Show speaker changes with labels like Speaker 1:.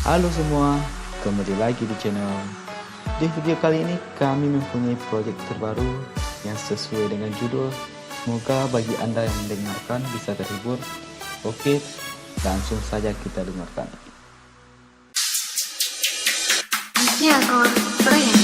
Speaker 1: Halo semua, kembali lagi di channel. Di video kali ini kami mempunyai proyek terbaru yang sesuai dengan judul. Semoga bagi Anda yang mendengarkan bisa terhibur. Oke, langsung saja kita dengarkan.
Speaker 2: Teatro Brand.